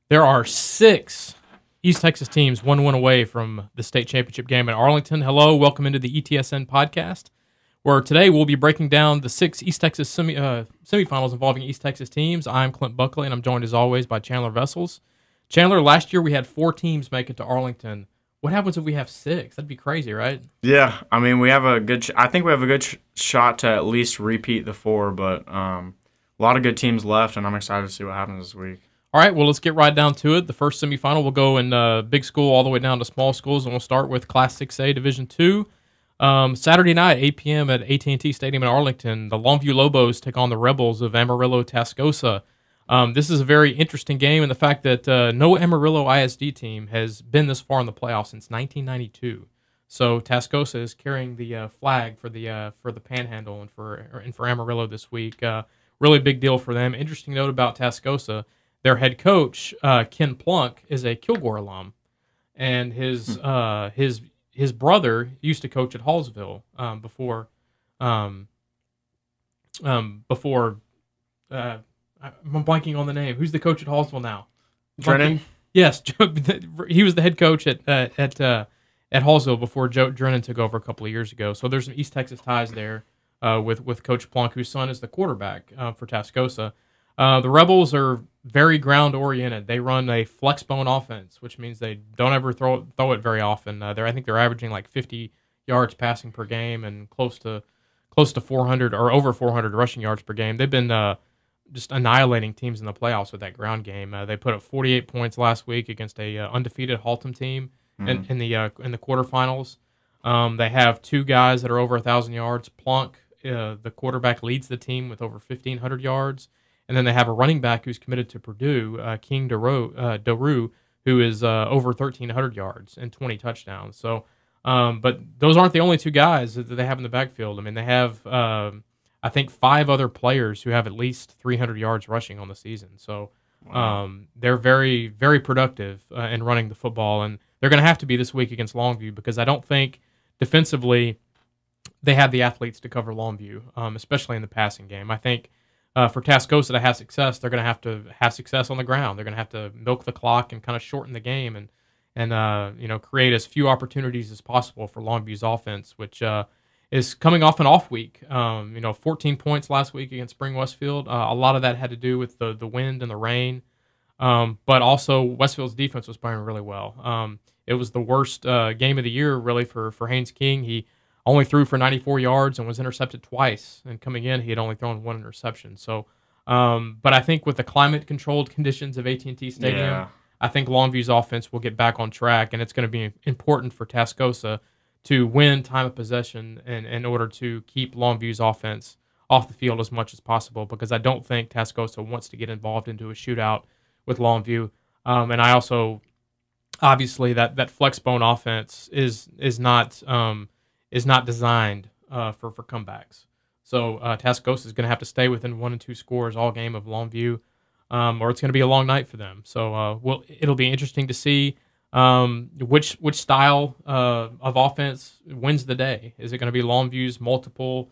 There are 6 East Texas teams, 1 win away from the state championship game at Arlington. Hello, welcome into the ETSN podcast, where today we'll be breaking down the 6 East Texas semifinals involving East Texas teams. I'm Clint Buckley, and I'm joined as always by Chandler Vessels. Chandler, last year we had 4 teams make it to Arlington. What happens if we have 6? That'd be crazy, right? Yeah, I mean, we have a good. I think we have a good shot to at least repeat the 4, but a lot of good teams left, and I'm excited to see what happens this week. All right, well, let's get right down to it. The first semifinal will go in big school all the way down to small schools, and we'll start with Class 6A Division II. Saturday night, 8 p.m. at AT&T Stadium in Arlington, the Longview Lobos take on the Rebels of Amarillo-Tascosa. This is a very interesting game in the fact that no Amarillo ISD team has been this far in the playoffs since 1992. So Tascosa is carrying the flag for the Panhandle and for Amarillo this week. Really big deal for them. Interesting note about Tascosa: their head coach Ken Plunk is a Kilgore alum, and his brother used to coach at Hallsville before. I'm blanking on the name. Who's the coach at Hallsville now? Drennan? Yes, he was the head coach at Hallsville before Joe Drennan took over a couple of years ago. So there's some East Texas ties there with Coach Plunk, whose son is the quarterback for Tascosa. The Rebels are very ground-oriented. They run a flex-bone offense, which means they don't ever throw it very often. I think they're averaging like 50 yards passing per game and close to 400 or over 400 rushing yards per game. They've been just annihilating teams in the playoffs with that ground game. They put up 48 points last week against a undefeated Haltom team in the quarterfinals. They have 2 guys that are over 1,000 yards. Plunk, the quarterback, leads the team with over 1,500 yards. And then they have a running back who's committed to Purdue, King Daru, who is over 1,300 yards and 20 touchdowns. So, but those aren't the only 2 guys that they have in the backfield. I mean, they have, I think, 5 other players who have at least 300 yards rushing on the season. So they're very, very productive in running the football. And they're going to have to be this week against Longview because I don't think defensively they have the athletes to cover Longview, especially in the passing game. I think for Tascosa to have success, they're going to have success on the ground. They're going to have to milk the clock and kind of shorten the game and create as few opportunities as possible for Longview's offense, which is coming off an off week. 14 points last week against Spring Westfield. A lot of that had to do with the wind and the rain, but also Westfield's defense was playing really well. It was the worst game of the year, really, for Haynes King. He only threw for 94 yards and was intercepted twice. And coming in, he had only thrown 1 interception. So, but I think with the climate-controlled conditions of AT&T Stadium, I think Longview's offense will get back on track, and it's going to be important for Tascosa to win time of possession in order to keep Longview's offense off the field as much as possible, because I don't think Tascosa wants to get involved into a shootout with Longview. And I also, obviously, that flex-bone offense is not designed for comebacks. So Tascosa is going to have to stay within 1 and 2 scores all game of Longview, or it's going to be a long night for them. So it'll be interesting to see which style of offense wins the day. Is it going to be Longview's multiple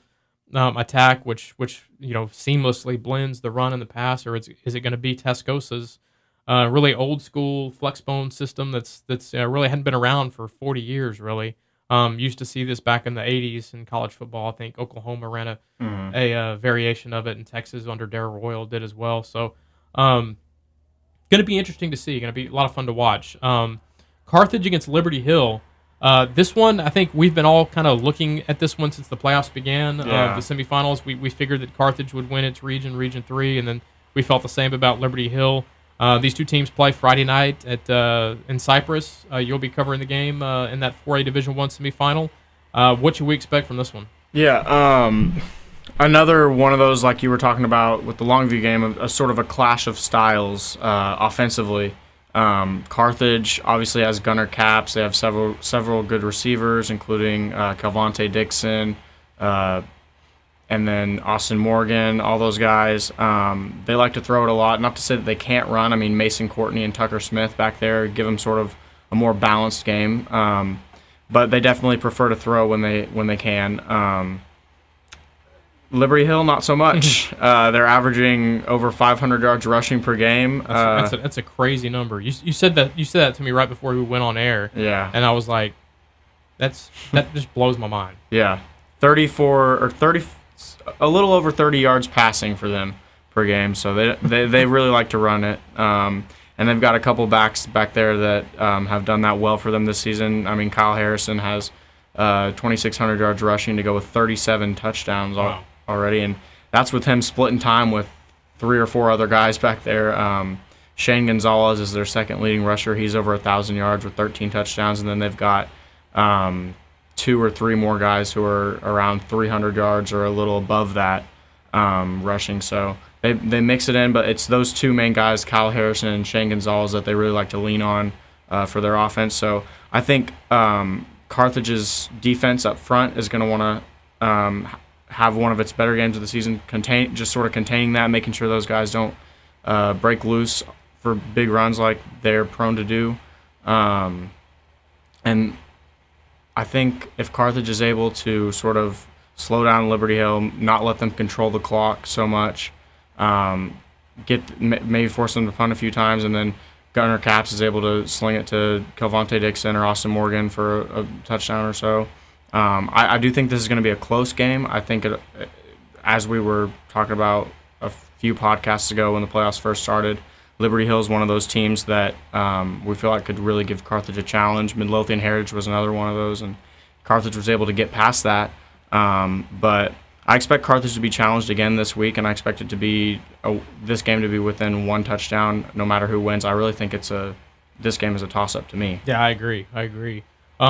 attack, which seamlessly blends the run and the pass, or is it going to be Tascosa's really old school flexbone system that's really hadn't been around for 40 years really? Used to see this back in the 80s in college football. I think Oklahoma ran a variation of it, and Texas under Darrell Royal did as well. So going to be interesting to see. Going to be a lot of fun to watch. Carthage against Liberty Hill. This one, I think we've been all kind of looking at this one since the playoffs began. The semifinals, we figured that Carthage would win its Region 3, and then we felt the same about Liberty Hill. These 2 teams play Friday night in Cypress. You'll be covering the game in that 4A Division I semifinal. What should we expect from this one? Yeah, another one of those, like you were talking about with the Longview game, a sort of a clash of styles offensively. Carthage obviously has Gunnar Capps. They have several good receivers, including Calvante Dixon, and then Austin Morgan, all those guys. They like to throw it a lot. Not to say that they can't run. I mean, Mason Courtney and Tucker Smith back there give them sort of a more balanced game. But they definitely prefer to throw when they can. Liberty Hill, not so much. They're averaging over 500 yards rushing per game. That's a crazy number. You said that to me right before we went on air. Yeah. And I was like, that just blows my mind. Yeah. 34 or 30, a little over 30 yards passing for them per game. So they really like to run it. And they've got a couple backs back there that have done that well for them this season. I mean, Kyle Harrison has 2,600 yards rushing to go with 37 touchdowns already, and that's with him splitting time with 3 or 4 other guys back there. Shane Gonzalez is their second leading rusher. He's over 1,000 yards with 13 touchdowns, and then they've got 2 or 3 more guys who are around 300 yards or a little above that rushing. So they mix it in, but it's those 2 main guys, Kyle Harrison and Shane Gonzalez, that they really like to lean on for their offense. So I think Carthage's defense up front is going to want to have one of its better games of the season, just sort of containing that, making sure those guys don't break loose for big runs like they're prone to do. And I think if Carthage is able to sort of slow down Liberty Hill, not let them control the clock so much, maybe force them to punt a few times, and then Gunnar Capps is able to sling it to Kelvonte Dixon or Austin Morgan for a touchdown or so. I do think this is going to be a close game. I think, as we were talking about a few podcasts ago when the playoffs first started, Liberty Hill is one of those teams that we feel like could really give Carthage a challenge. Midlothian Heritage was another one of those, and Carthage was able to get past that. But I expect Carthage to be challenged again this week, and I expect it to be this game to be within 1 touchdown no matter who wins. I really think this game is a toss-up to me. Yeah, I agree.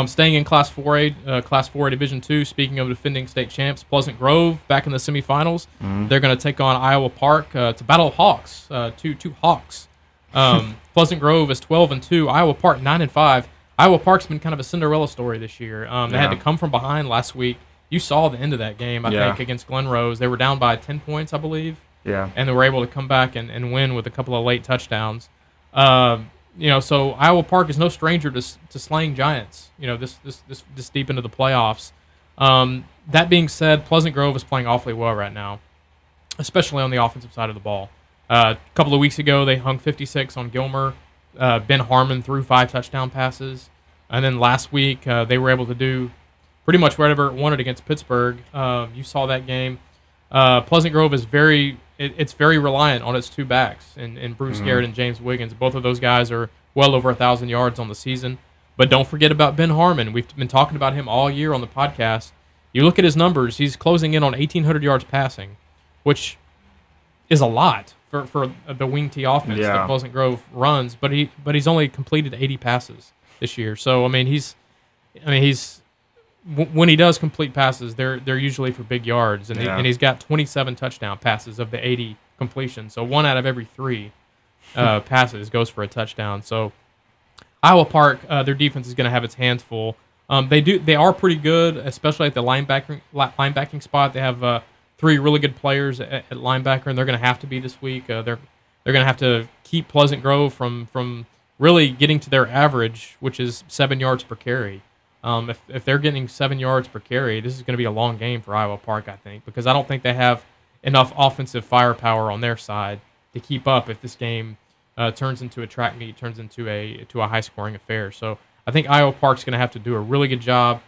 Staying in Class 4A Division II, speaking of defending state champs, Pleasant Grove back in the semifinals. Mm-hmm. They're going to take on Iowa Park. It's a battle of Hawks, two Hawks. Pleasant Grove is 12-2. Iowa Park 9-5. Iowa Park's been kind of a Cinderella story this year. They had to come from behind last week. You saw the end of that game, I think, against Glen Rose. They were down by 10 points, I believe. Yeah. And they were able to come back and win with a couple of late touchdowns. So Iowa Park is no stranger to slaying giants, this deep into the playoffs. That being said, Pleasant Grove is playing awfully well right now, especially on the offensive side of the ball. A couple of weeks ago, they hung 56 on Gilmer. Ben Harmon threw 5 touchdown passes. And then last week, they were able to do pretty much whatever it wanted against Pittsburgh. You saw that game. Pleasant Grove is very reliant on its 2 backs, and Bruce Garrett and James Wiggins. Both of those guys are well over 1,000 yards on the season. But don't forget about Ben Harmon. We've been talking about him all year on the podcast. You look at his numbers; he's closing in on 1,800 yards passing, which is a lot for the wing T offense that Pleasant Grove runs. But he's only completed 80 passes this year. So he's when he does complete passes, they're usually for big yards, and he's got 27 touchdown passes of the 80 completions. So 1 out of every 3 passes goes for a touchdown. So Iowa Park, their defense is going to have its hands full. They are pretty good, especially at the linebacking spot. They have 3 really good players at linebacker, and they're going to have to be this week. They're going to have to keep Pleasant Grove from really getting to their average, which is 7 yards per carry. If they're getting 7 yards per carry, this is going to be a long game for Iowa Park, I think, because I don't think they have enough offensive firepower on their side to keep up if this game turns into a track meet, turns into a high-scoring affair. So I think Iowa Park's going to have to do a really good job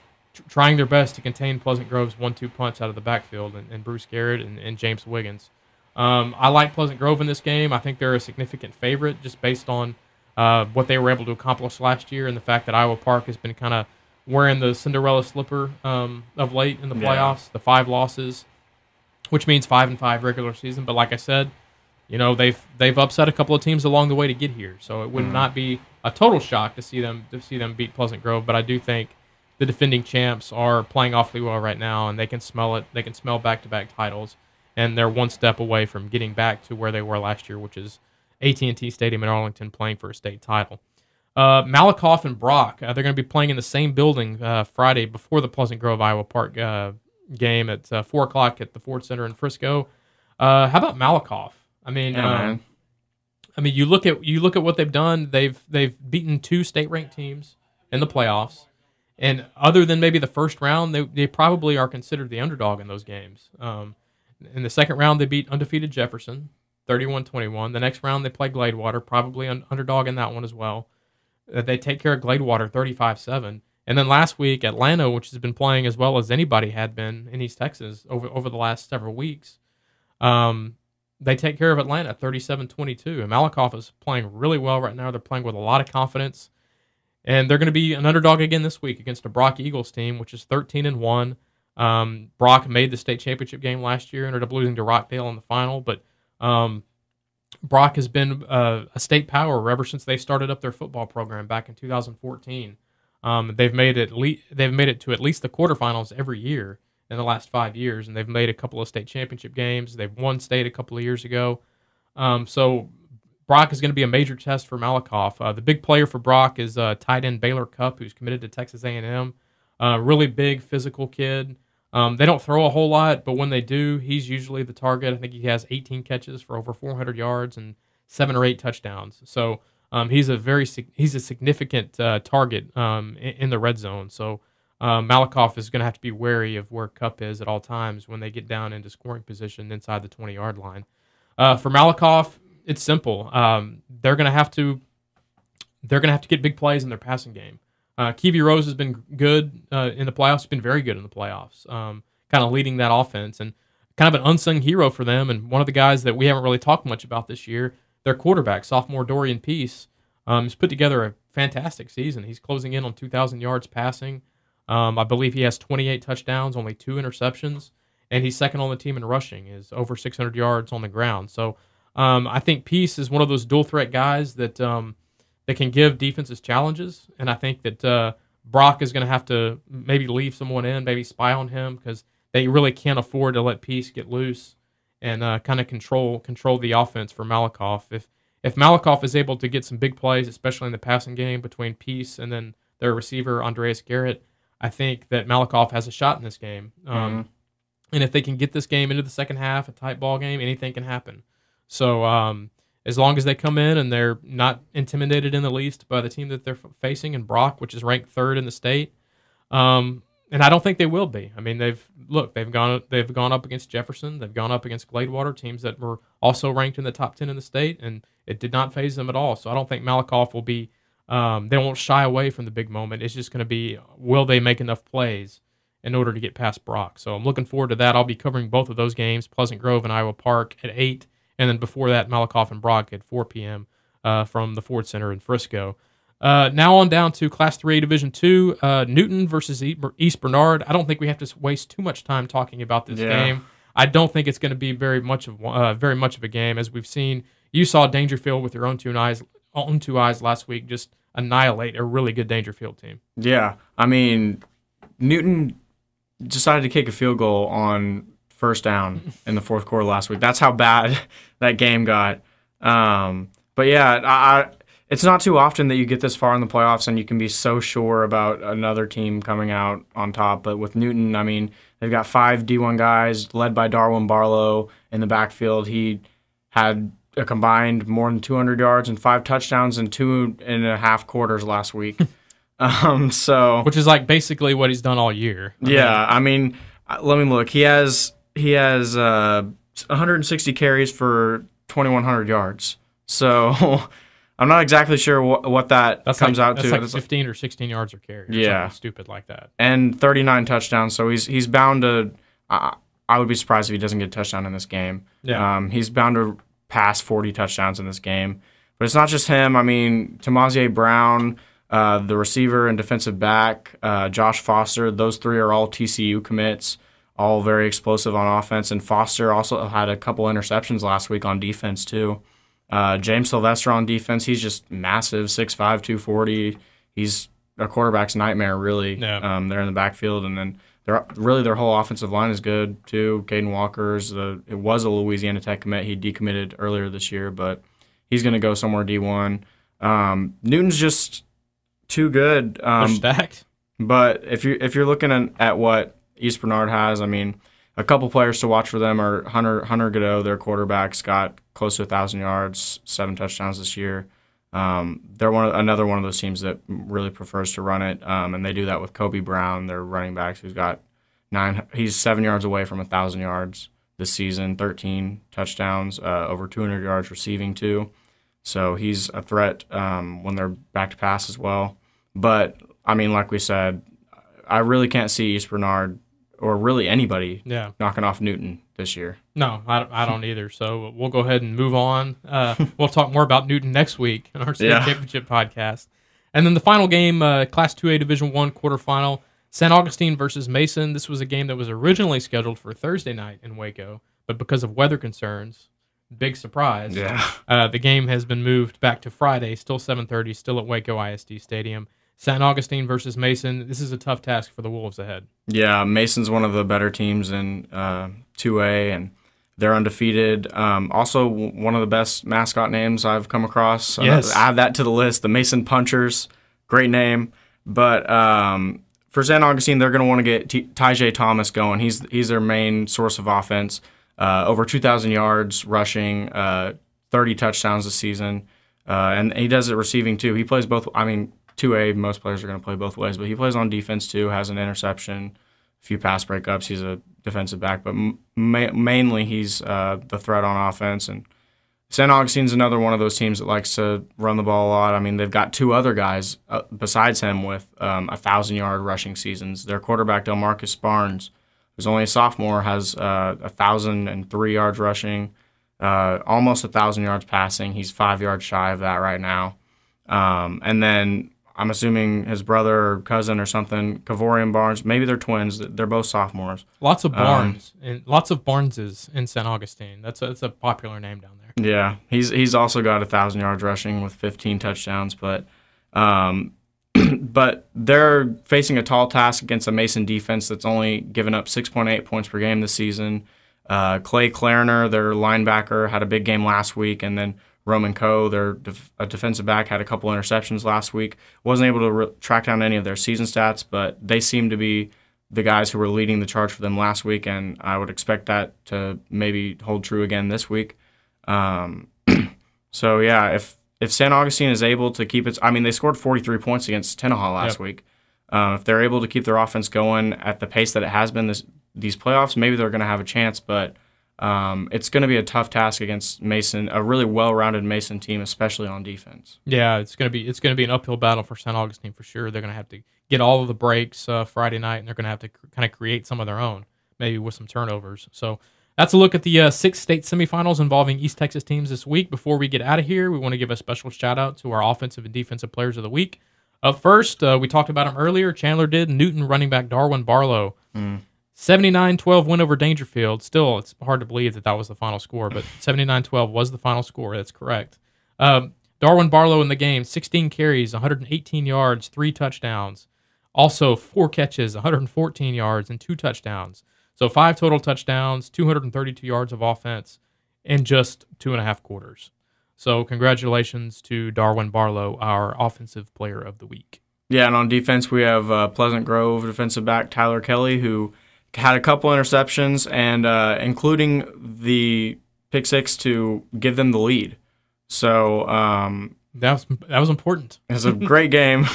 trying their best to contain Pleasant Grove's 1-2 punch out of the backfield and Bruce Garrett and James Wiggins. I like Pleasant Grove in this game. I think they're a significant favorite just based on what they were able to accomplish last year and the fact that Iowa Park has been kind of wearing the Cinderella slipper of late in the playoffs, the 5 losses, which means 5-5 regular season. But like I said, they've upset a couple of teams along the way to get here, so it would not be a total shock to see them beat Pleasant Grove. But I do think the defending champs are playing awfully well right now, and they can smell it. They can smell back-to-back titles, and they're one step away from getting back to where they were last year, which is AT&T Stadium in Arlington playing for a state title. Malakoff and Brock, they're going to be playing in the same building Friday before the Pleasant Grove Iowa Park game at 4 o'clock at the Ford Center in Frisco. How about Malakoff? You look at what they've done. They've beaten 2 state-ranked teams in the playoffs, and other than maybe the first round, they probably are considered the underdog in those games. In the second round, they beat undefeated Jefferson, 31-21. The next round, they play Gladewater, probably an underdog in that one as well. They take care of Gladewater, 35-7. And then last week, Atlanta, which has been playing as well as anybody had been in East Texas over the last several weeks, they take care of Atlanta, 37-22. And Malakoff is playing really well right now. They're playing with a lot of confidence. And they're going to be an underdog again this week against a Brock Eagles team, which is 13-1. Brock made the state championship game last year, ended up losing to Rockdale in the final. But Brock has been a state power ever since they started up their football program back in 2014. They've made it to at least the quarterfinals every year in the last 5 years, and they've made a couple of state championship games. They've won state a couple of years ago. So Brock is going to be a major test for Malakoff. The big player for Brock is tight end Baylor Cupp, who's committed to Texas A&M. Really big, physical kid. They don't throw a whole lot, but when they do, he's usually the target. I think he has 18 catches for over 400 yards and 7 or 8 touchdowns. So he's a significant target in the red zone. So Malakoff is going to have to be wary of where Cupp is at all times when they get down into scoring position inside the 20-yard line. For Malakoff, it's simple. They're going to have to get big plays in their passing game. Kiwi Rose has been good in the playoffs. He's been very good in the playoffs, kind of leading that offense and kind of an unsung hero for them. And one of the guys that we haven't really talked much about this year, their quarterback, sophomore Dorian Peace, has put together a fantastic season. He's closing in on 2,000 yards passing. I believe he has 28 touchdowns, only 2 interceptions, and he's second on the team in rushing, is over 600 yards on the ground. So I think Peace is one of those dual-threat guys that can give defenses challenges, and I think that Brock is going to have to maybe leave someone in, maybe spy on him, because they really can't afford to let Peace get loose and kind of control the offense for Malakoff. If Malakoff is able to get some big plays, especially in the passing game between Peace and then their receiver, Andreas Garrett, I think that Malakoff has a shot in this game. And if they can get this game into the second half, a tight ball game, anything can happen. So as long as they come in and they're not intimidated in the least by the team that they're facing in Brock, which is ranked 3rd in the state, and I don't think they will be. I mean, they've gone up against Jefferson, they've gone up against Gladewater, teams that were also ranked in the top 10 in the state, and it did not faze them at all. So I don't think Malakoff will be. They won't shy away from the big moment. It's just going to be, will they make enough plays in order to get past Brock? So I'm looking forward to that. I'll be covering both of those games, Pleasant Grove and Iowa Park at 8. And then before that, Malakoff and Brock at 4 p.m. From the Ford Center in Frisco. Now on down to Class 3A Division 2, Newton versus East Bernard. I don't think we have to waste too much time talking about this game. I don't think it's going to be very much of a game. As we've seen, you saw Dangerfield with your own two eyes last week just annihilate a really good Dangerfield team. Yeah, I mean, Newton decided to kick a field goal on first down in the fourth quarter last week. That's how bad that game got. But yeah, it's not too often that you get this far in the playoffs and you can be so sure about another team coming out on top. But with Newton, I mean, they've got 5 D1 guys led by Darwin Barlow in the backfield. He had a combined more than 200 yards and 5 touchdowns in 2.5 quarters last week. Which is like basically what he's done all year. I mean, let me look. He has 160 carries for 2,100 yards. So I'm not exactly sure what that comes out to. That's like 15 or 16 yards or carry. Yeah. Something stupid like that. And 39 touchdowns. So he's bound to. I would be surprised if he doesn't get a touchdown in this game. Yeah. He's bound to pass 40 touchdowns in this game. But it's not just him. I mean, Tamazier Brown, the receiver and defensive back, Josh Foster, those 3 are all TCU commits, all very explosive on offense. And Foster also had a couple interceptions last week on defense, too. James Sylvester on defense, he's just massive, 6'5", 240. He's a quarterback's nightmare, really. Yeah. They're in the backfield. And then their whole offensive line is good, too. Caden Walker's it was a Louisiana Tech commit. He decommitted earlier this year, but he's going to go somewhere D1. Newton's just too good. They're stacked. But if you're looking at what East Bernard has, I mean, a couple players to watch for them are Hunter Godot, their quarterback's got close to 1,000 yards, 7 touchdowns this year. They're another one of those teams that really prefers to run it, and they do that with Kobe Brown, their running backs, who's got 9. He's 7 yards away from 1,000 yards this season, 13 touchdowns, over 200 yards receiving too. So he's a threat when they're back to pass as well. But, I mean, like we said, I really can't see East Bernard or really anybody knocking off Newton this year. No, I don't either. So we'll go ahead and move on. We'll talk more about Newton next week in our state championship podcast. And then the final game, Class 2A Division I quarterfinal, St. Augustine versus Mason. This was a game that was originally scheduled for Thursday night in Waco, but because of weather concerns, big surprise, the game has been moved back to Friday, still 7:30, still at Waco ISD Stadium. St. Augustine versus Mason. This is a tough task for the Wolves ahead. Yeah, Mason's one of the better teams in 2A, and they're undefeated. Also, one of the best mascot names I've come across. Yes. Add that to the list, the Mason Punchers. Great name. But for St. Augustine, they're going to want to get Tyjay Thomas going. He's their main source of offense. Over 2,000 yards rushing, 30 touchdowns this season. And he does it receiving, too. He plays both. I mean, 2A, most players are going to play both ways, but he plays on defense, too, has an interception, a few pass breakups. He's a defensive back, but mainly he's the threat on offense. And St. Augustine's another one of those teams that likes to run the ball a lot. I mean, they've got two other guys besides him with 1,000-yard rushing seasons. Their quarterback, Delmarcus Barnes, who's only a sophomore, has 1,003 yards rushing, almost 1,000 yards passing. He's 5 yards shy of that right now. And then I'm assuming his brother or cousin or something, Kavorian Barnes, maybe they're twins. They're both sophomores. Lots of Barnes and lots of Barneses in St. Augustine. That's a popular name down there. Yeah, he's also got 1,000 yards rushing with 15 touchdowns, but but they're facing a tall task against a Mason defense that's only given up 6.8 points per game this season. Clay Clarner, their linebacker, had a big game last week, and then Roman Coe, their defensive back, had a couple interceptions last week. Wasn't able to track down any of their season stats, but they seem to be the guys who were leading the charge for them last week, and I would expect that to maybe hold true again this week. So, yeah, if St. Augustine is able to keep its – I mean, they scored 43 points against Tenaha last week. If they're able to keep their offense going at the pace that it has been these playoffs, maybe they're going to have a chance, but – it's going to be a tough task against Mason, a really well-rounded Mason team, especially on defense. Yeah, it's going to be an uphill battle for St. Augustine for sure. They're going to have to get all of the breaks Friday night, and they're going to have to kind of create some of their own, maybe with some turnovers. So that's a look at the 6 state semifinals involving East Texas teams this week. Before we get out of here, we want to give a special shout-out to our offensive and defensive players of the week. Up first, we talked about him earlier. Chandler did. Newton running back Darwin Barlow. 79-12 win over Dangerfield. Still, it's hard to believe that was the final score, but 79-12 was the final score. That's correct. Darwin Barlow in the game, 16 carries, 118 yards, 3 touchdowns. Also, 4 catches, 114 yards, and 2 touchdowns. So 5 total touchdowns, 232 yards of offense in just 2.5 quarters. So congratulations to Darwin Barlow, our offensive player of the week. Yeah, and on defense, we have Pleasant Grove defensive back Tyler Kelly, who had a couple interceptions, and including the pick six to give them the lead. So that was important. It was a great game,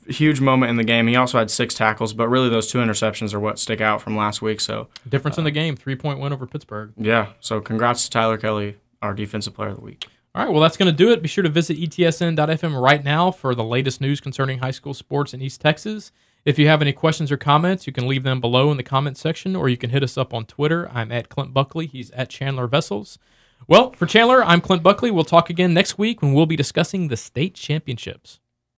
huge moment in the game. He also had 6 tackles, but really those 2 interceptions are what stick out from last week. So difference in the game, 3-point win over Pittsburgh. Yeah, so congrats to Tyler Kelly, our defensive player of the week. All right, well, that's going to do it. Be sure to visit ETSN.fm right now for the latest news concerning high school sports in East Texas. If you have any questions or comments, you can leave them below in the comment section, or you can hit us up on Twitter. I'm at Clint Buckley. He's at Chandler Vessels. Well, for Chandler, I'm Clint Buckley. We'll talk again next week when we'll be discussing the state championships.